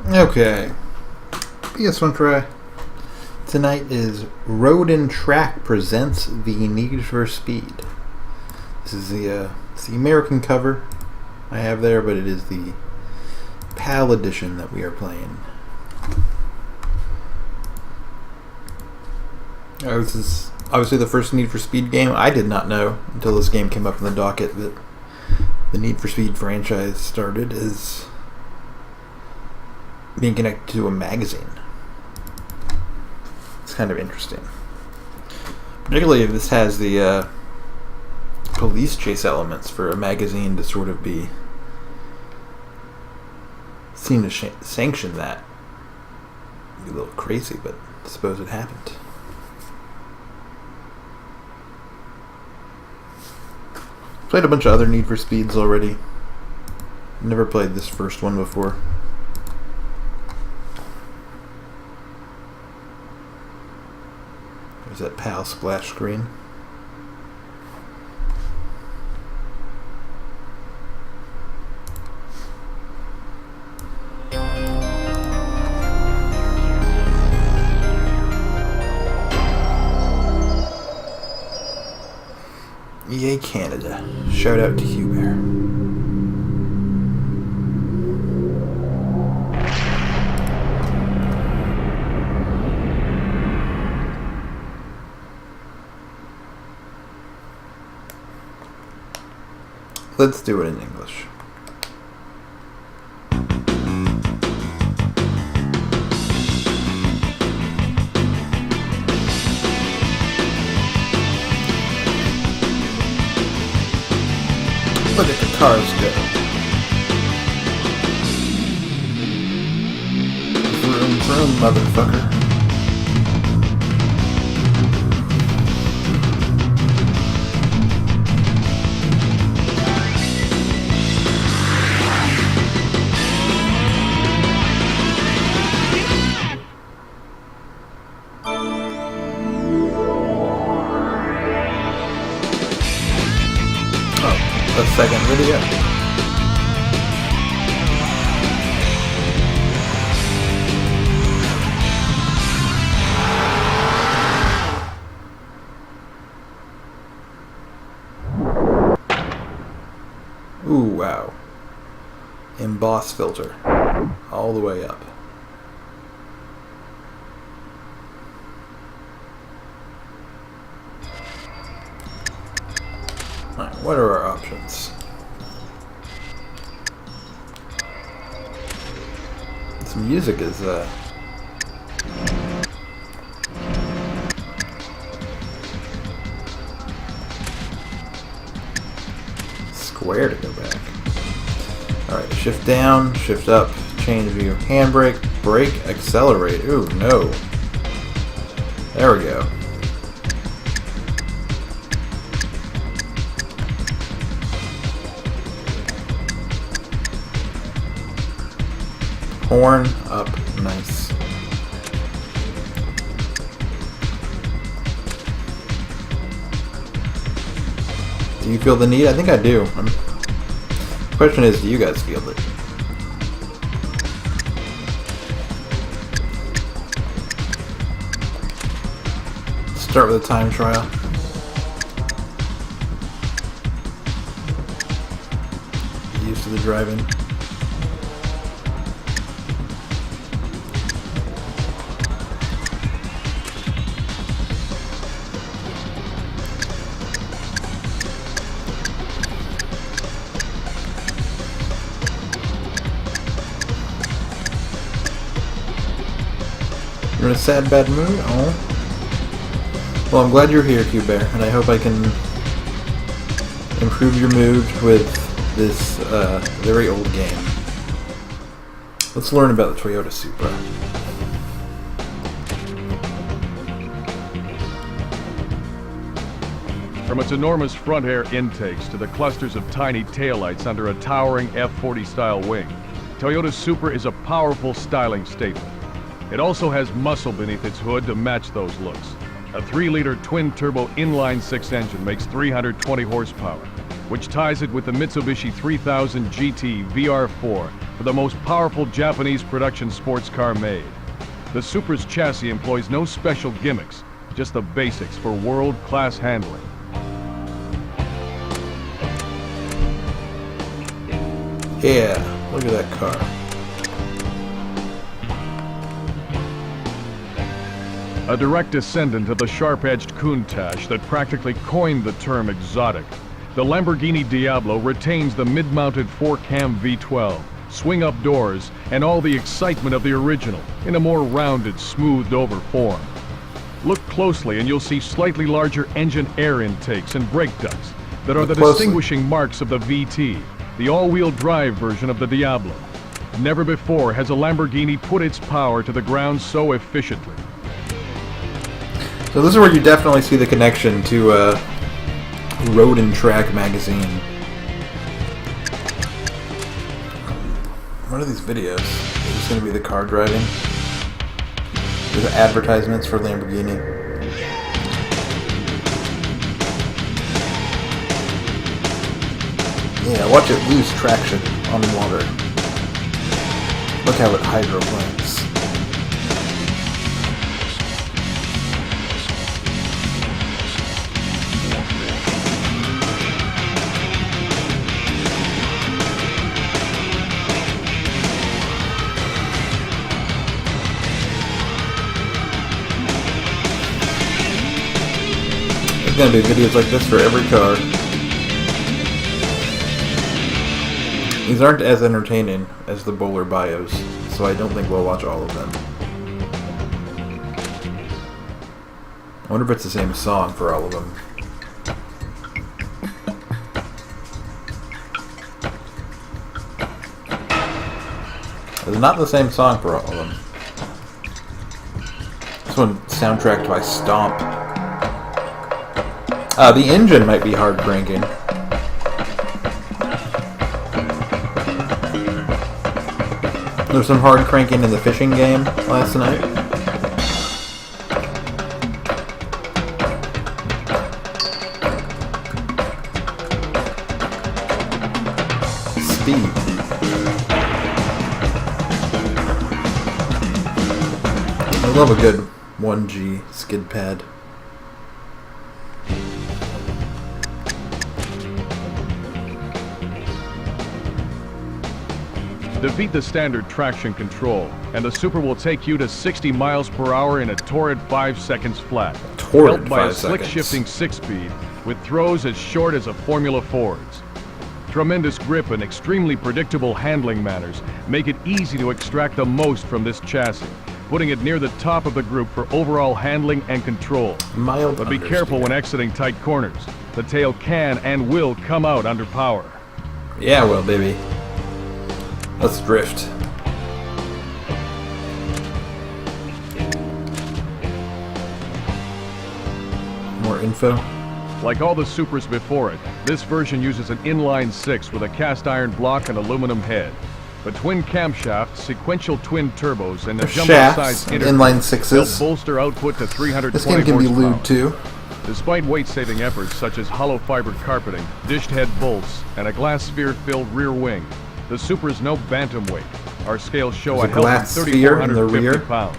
Okay. PS1 try. Tonight is Road and Track presents the Need for Speed. This is it's the American cover I have there, but it is the PAL edition that we are playing. This is obviously the first Need for Speed game. I did not know until this game came up in the docket that the Need for Speed franchise started as being connected to a magazine. It's kind of interesting. Particularly if this has the police chase elements for a magazine to sort of seem to sanction that. It'd be a little crazy, but I suppose it happened. Played a bunch of other Need for Speeds already. Never played this first one before. There's that PAL splash screen. EA Canada. Shout out to Hugh Bear. Let's do it in English. Look at the cars go. Vroom vroom, motherfucker. A second video. Ooh, wow. Emboss filter. All the way up. Alright, what are our options? This music is, square to go back. Alright, shift down, shift up, change view, handbrake, brake, accelerate. Ooh, no. There we go. Horn up, nice. Do you feel the need? I think I do. The question is, do you guys feel it? Start with a time trial. Get used to the driving. You're in a sad, bad mood? Oh. Well, I'm glad you're here, Hugh Bear, and I hope I can improve your mood with this very old game. Let's learn about the Toyota Supra. From its enormous front air intakes to the clusters of tiny taillights under a towering F-40 style wing, Toyota Supra is a powerful styling statement. It also has muscle beneath its hood to match those looks. A 3-liter twin-turbo inline-6 engine makes 320 horsepower. which ties it with the Mitsubishi 3000 GT VR4 for the most powerful Japanese production sports car made. The Supra's chassis employs no special gimmicks, just the basics for world-class handling. Yeah, look at that car. A direct descendant of the sharp-edged Countach that practically coined the term exotic, the Lamborghini Diablo retains the mid-mounted 4-cam V12, swing-up doors, and all the excitement of the original in a more rounded, smoothed-over form. Look closely and you'll see slightly larger engine air intakes and brake ducts that are the distinguishing marks of the VT, the all-wheel drive version of the Diablo. Never before has a Lamborghini put its power to the ground so efficiently. So this is where you definitely see the connection to Road and Track magazine. What are these videos? Is this going to be the car driving? There's advertisements for Lamborghini. Yeah, watch it lose traction on water. Look how it hydroplanes. There's gonna be videos like this for every car. These aren't as entertaining as the Bowler bios, so I don't think we'll watch all of them. I wonder if it's the same song for all of them. It's not the same song for all of them. This one soundtracked by Stomp. The engine might be hard cranking. There was some hard cranking in the fishing game last night. Speed. I love a good 1G skid pad. Defeat the standard traction control, and the Supra will take you to 60 miles per hour in a torrid 5 seconds flat. Helped by a slick shifting 6-speed with throws as short as a Formula Ford's. Tremendous grip and extremely predictable handling manners make it easy to extract the most from this chassis, putting it near the top of the group for overall handling and control. But be careful when exiting tight corners. The tail can and will come out under power. Yeah, well, baby. Let's drift. More info. Like all the Supras before it, this version uses an inline-6 with a cast iron block and aluminum head. But twin camshafts, sequential twin turbos, and the jumbo-sized inline sixes help bolster output to 320 This game can be lewd too. Despite weight-saving efforts such as hollow fiber carpeting, dished head bolts, and a glass sphere-filled rear wing, the Supra's no bantamweight. Our scales show a healthy 3,450 pounds.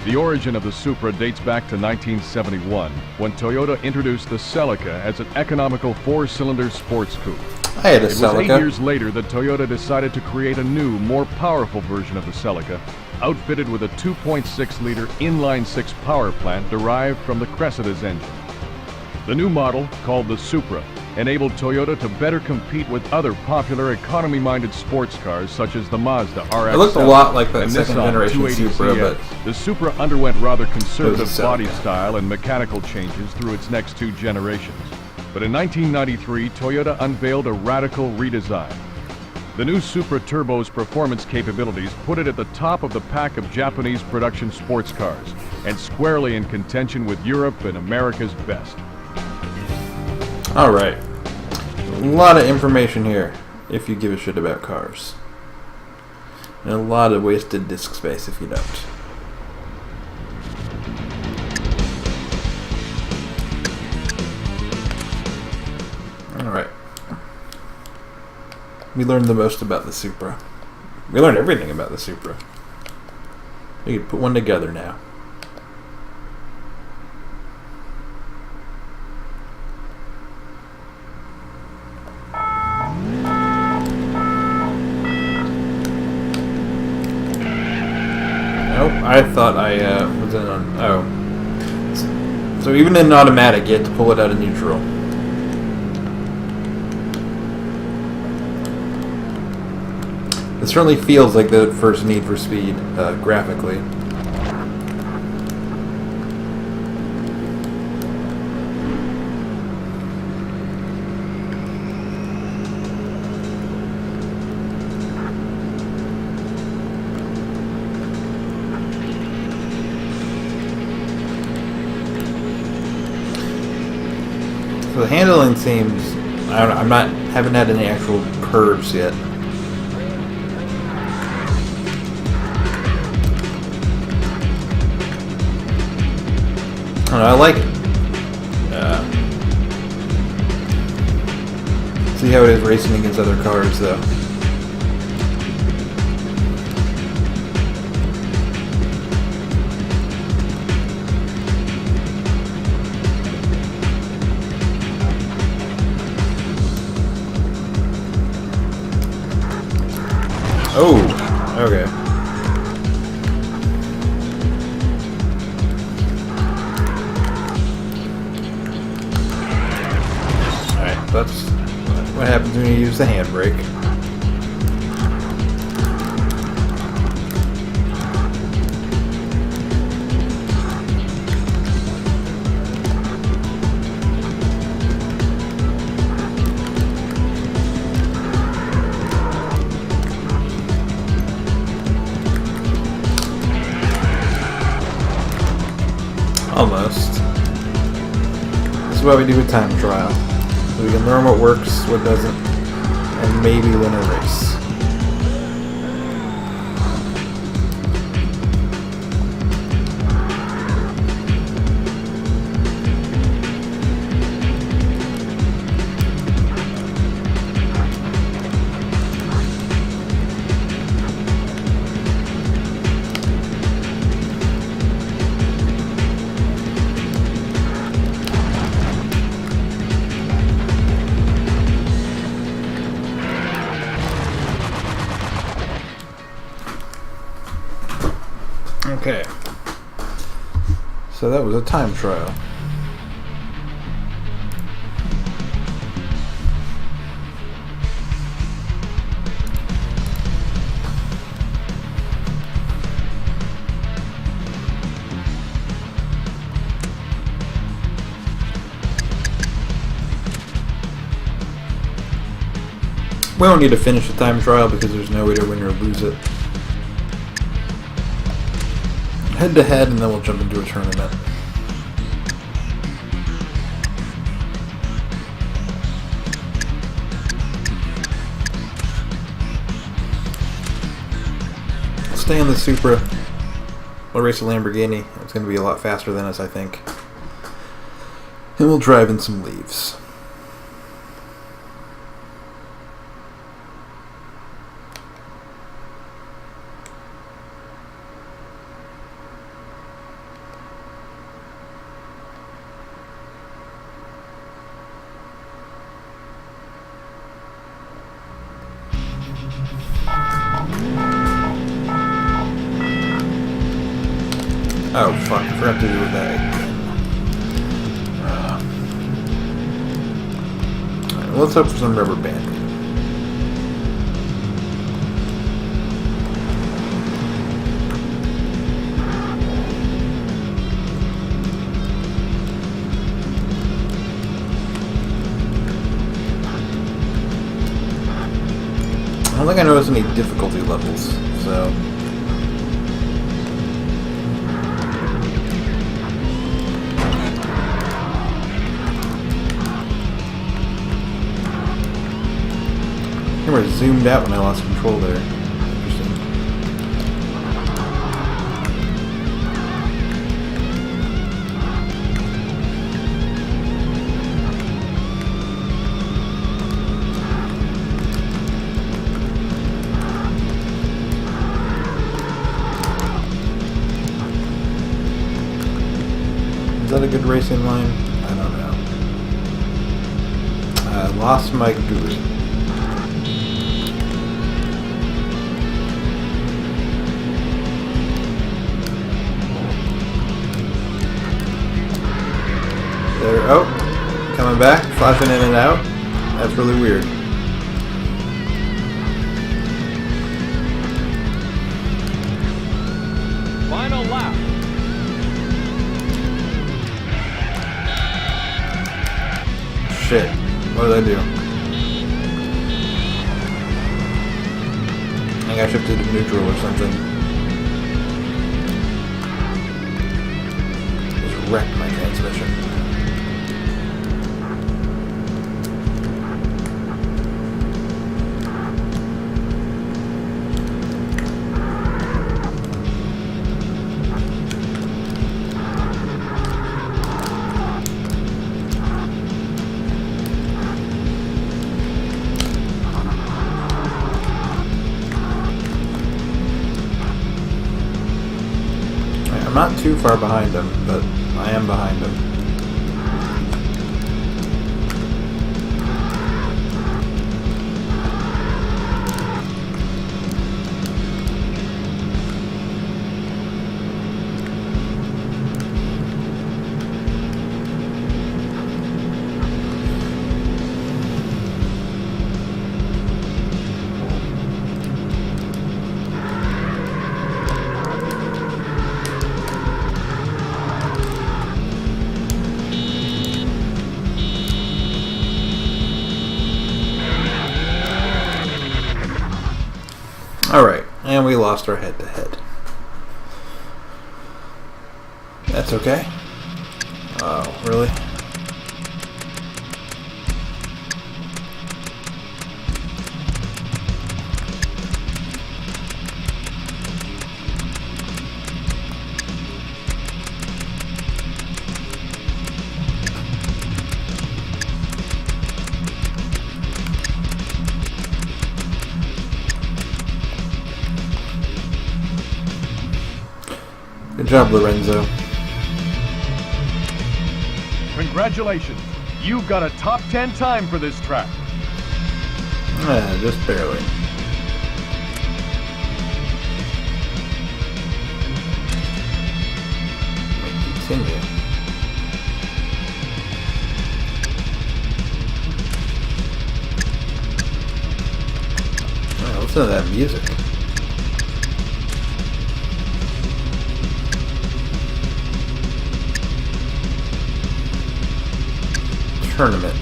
The origin of the Supra dates back to 1971, when Toyota introduced the Celica as an economical 4-cylinder sports coupe. I had a Celica. It was 8 years later that Toyota decided to create a new, more powerful version of the Celica, outfitted with a 2.6-liter inline-6 power plant derived from the Cressida's engine. The new model, called the Supra, enabled Toyota to better compete with other popular economy-minded sports cars such as the Mazda RX-7 it looked a lot like that and second-generation Supra, but the Supra underwent rather conservative body style and mechanical changes through its next 2 generations. But in 1993, Toyota unveiled a radical redesign. The new Supra Turbo's performance capabilities put it at the top of the pack of Japanese production sports cars, and squarely in contention with Europe and America's best. Alright. A lot of information here, if you give a shit about cars. And a lot of wasted disk space if you don't. we learned the most about the Supra. We learned everything about the Supra. We could put one together now. Oh, I thought I was in on... Oh. So even in automatic, you have to pull it out of neutral. It certainly feels like the first Need for Speed, graphically. So the handling seems... haven't had any actual curves yet. I don't know, I like it. See how it is racing against other cars, though. Oh, okay. That's what happens when you use the handbrake. Almost. This is what we do with time trial. So we can learn what works, what doesn't, and maybe win a race. Okay. So that was a time trial. We don't need to finish the time trial because there's no way to win or lose it. Head to head, and then we'll jump into a tournament. I'll stay on the Supra. We'll race a Lamborghini. It's going to be a lot faster than us, I think. And we'll drive in some leaves. Oh, fuck. I forgot to do that. Alright, let's hope for some rubber banding. I don't think I noticed any difficulty levels, so... I camera zoomed out when I lost control there. Interesting. Is that a good racing line? I don't know. I lost my GUI. There, oh, coming back, flashing in and out. That's really weird. Final lap. Shit, what did I do? I think I shifted to neutral or something. Just wrecked my transmission. I'm not too far behind him, but I am behind him. Alright, and we lost our head-to-head. That's okay. Oh, really? Good job, Lorenzo. Congratulations. You've got a top 10 time for this track. Just barely. Continue. Listen to that music. Tournament.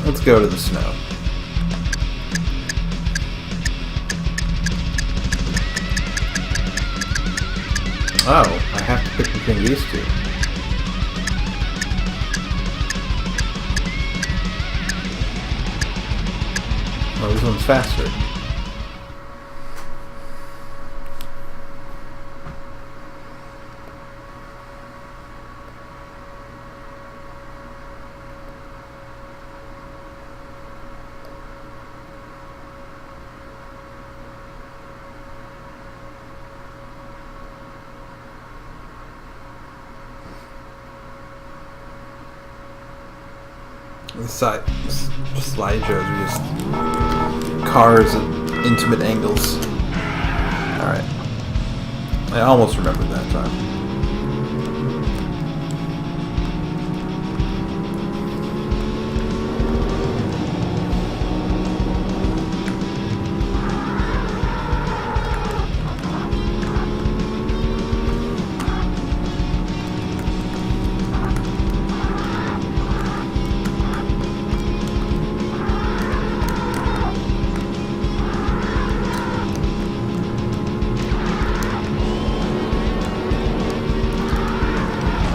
Let's go to the snow. Oh, I have to pick between these two. Oh, this one's faster. The slideshows are just cars at intimate angles. Alright. I almost remembered that time.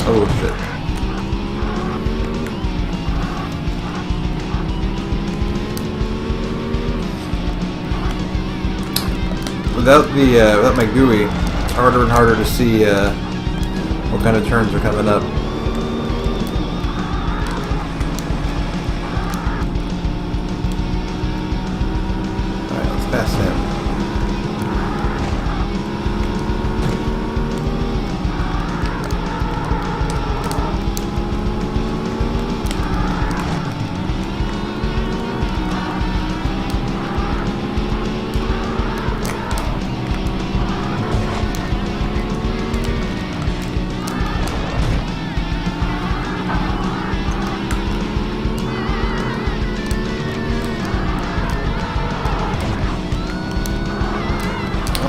Oh shit. Without my GUI, it's harder and harder to see What kind of turns are coming up? Alright, let's pass him.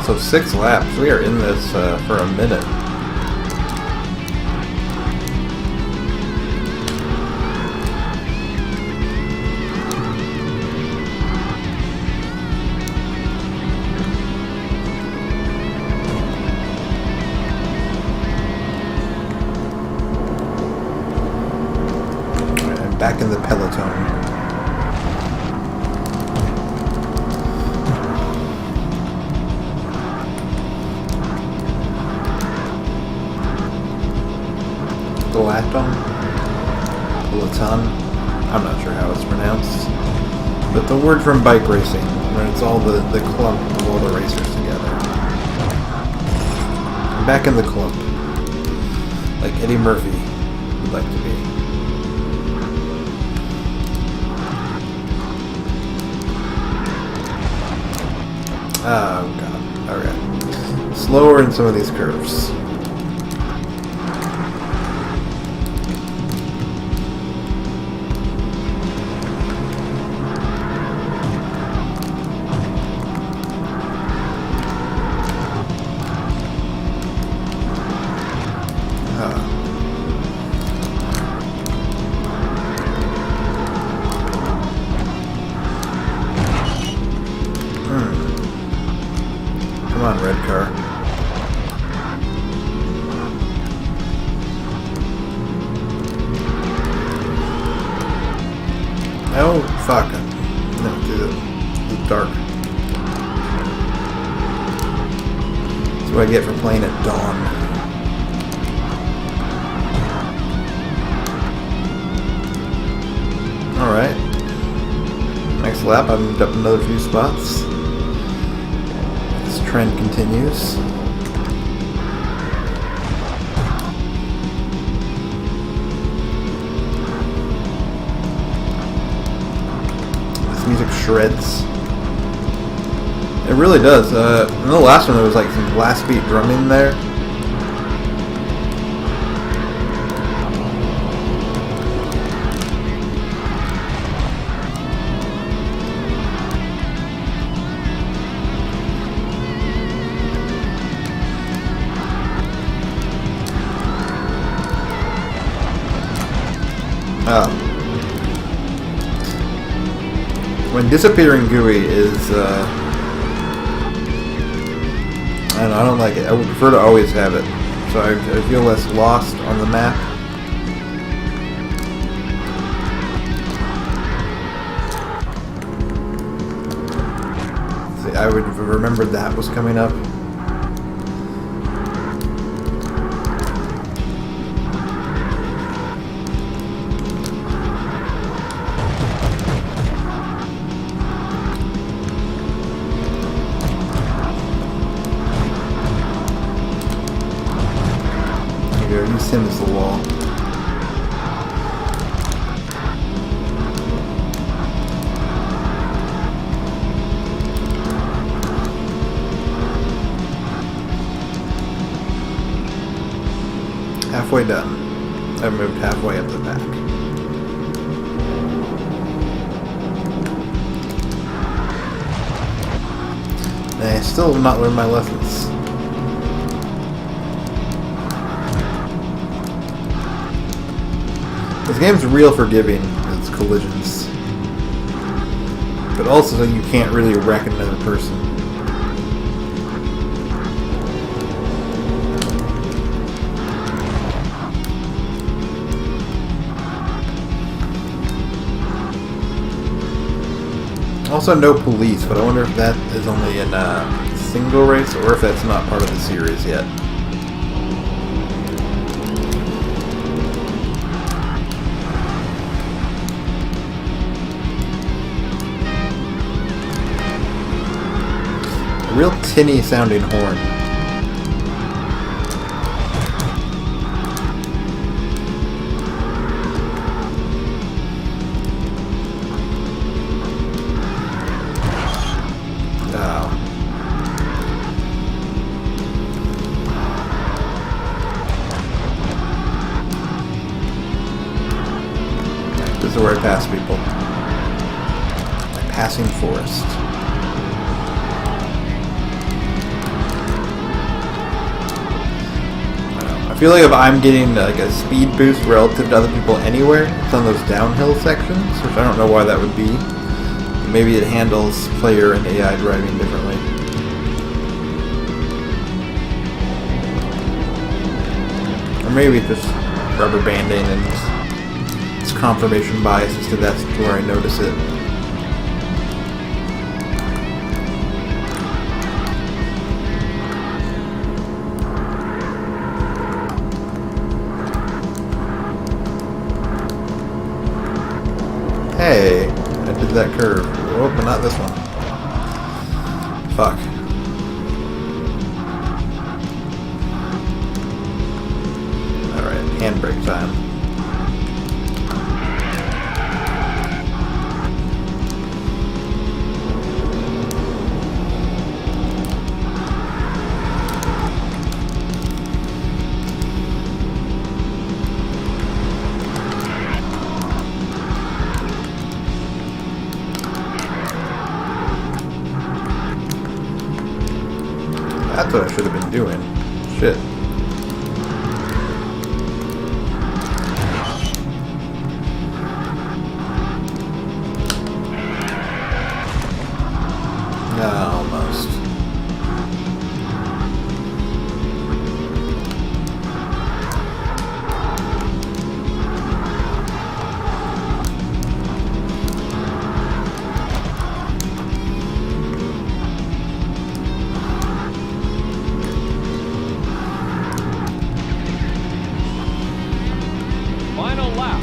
So 6 laps. We are in this for a minute. I'm back in the peloton. Peloton. I'm not sure how it's pronounced. But the word from bike racing, when it's all the clump of all the racers together. I'm back in the clump. Like Eddie Murphy would like to be. Oh god. Okay. Slower in some of these curves. Come on, red car. Oh, fuck. No, the dark. That's what I get for playing at dawn. Alright. Next lap, I moved up another few spots. This trend continues. This music shreds. It really does. In the last one there was like some blast beat drumming there. When disappearing GUI is, I don't like it. I would prefer to always have it, so I feel less lost on the map. See, I would have remembered that was coming up. Use him as the wall. Halfway done. I've moved halfway up the back. I still have not learned my lessons. This game's real forgiving in its collisions, but also you can't really wreck another person. Also, no police, but I wonder if that is only in a single race or if that's not part of the series yet. tinny sounding horn. This is where I pass people. Passing forest. I feel like if I'm getting like a speed boost relative to other people anywhere, it's on those downhill sections, which I don't know why that would be. Maybe it handles player and AI driving differently. Or maybe it's just rubber banding and it's confirmation bias as to that's where I notice it. Hey, I did that curve. Oh, but not this one. Fuck. Alright, handbrake time. That's what I should have been doing. Shit. Almost. Final lap.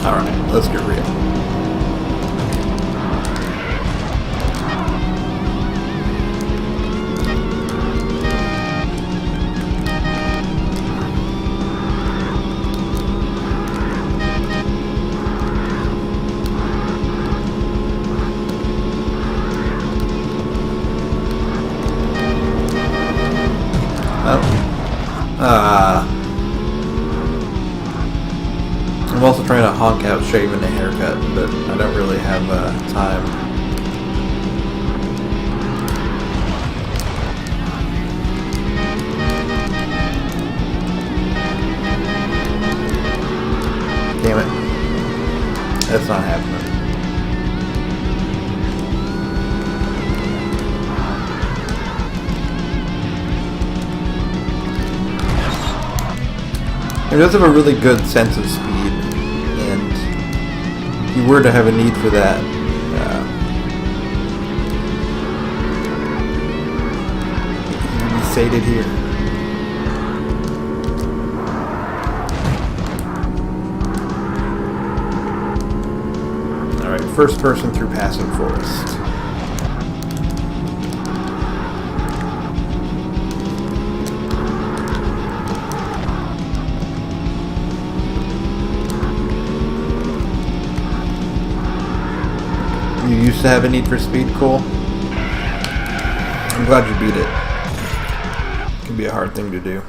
Alright, let's get real. I'm also trying to honk out shaving a haircut, but I don't really have time. Damn it. That's not happening. He does have a really good sense of speed, and if you were to have a need for that, you'd be sated here. Alright, first person through passing forest. You used to have a need for speed, Cole? I'm glad you beat it. It can be a hard thing to do.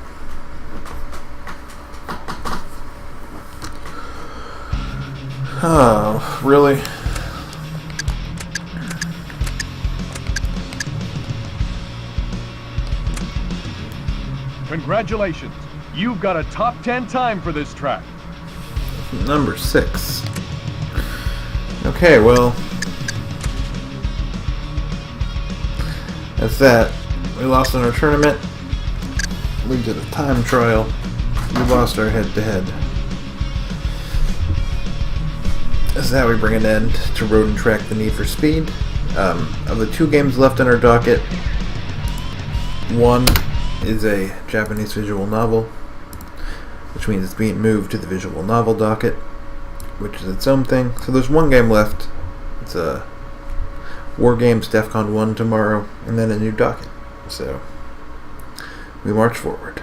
Oh, really? Congratulations. You've got a top 10 time for this track. Number 6. Okay, well, that's that. We lost in our tournament. We did a time trial. We lost our head-to-head. That's how we bring an end to Road and Track: The Need for Speed. Of the 2 games left on our docket, one is a Japanese visual novel, which means it's being moved to the visual novel docket, which is its own thing. So there's one game left, It's War Games DEF CON 1 tomorrow, and then a new docket. So we march forward.